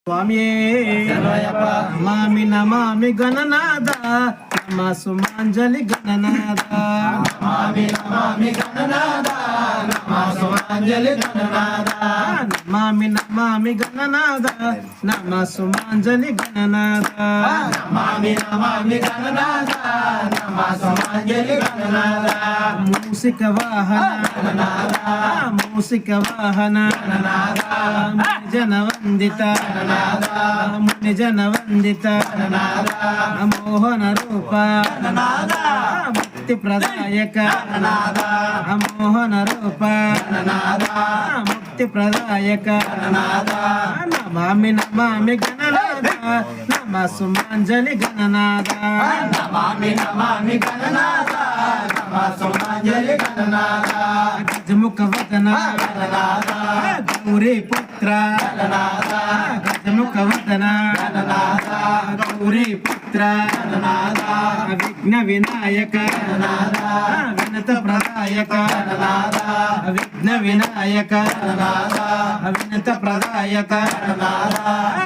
స్వామియే నమామి నమామి గణనాద నమ సుమాంజలి గణనాద నమామి నమామి గణనాద నమ సుమాంజలి గణనాద నమామి నమామి గణనాద నమ సుమాంజలి గణనాద నమామి నమామి గణనాద నమ సుమాంజలి గణనాద మూసిక వాహన గణనాద మూసిక వాహన గణనాద జన వందిత ముని జన వందిత మోహన రూప ముక్తి ప్రదాయక మోహన రూప ముక్తి ప్రదాయక నమామి నమామి గణనాద నమ సుమాంజలి గణనాద నమామి నమామి గణనాద నమ సుమాంజలి గణనాద గజముఖ వదన గణనాద గౌరీ పుత్ర గణనాద గజముఖ వదన గణనాద గౌరీ పుత్ర గణనాద విఘ్న వినాయక గణనాద వినత ప్రదాయక గణనాద విఘ్న వినాయక గణనాద వినత ప్రదాయక గణనాద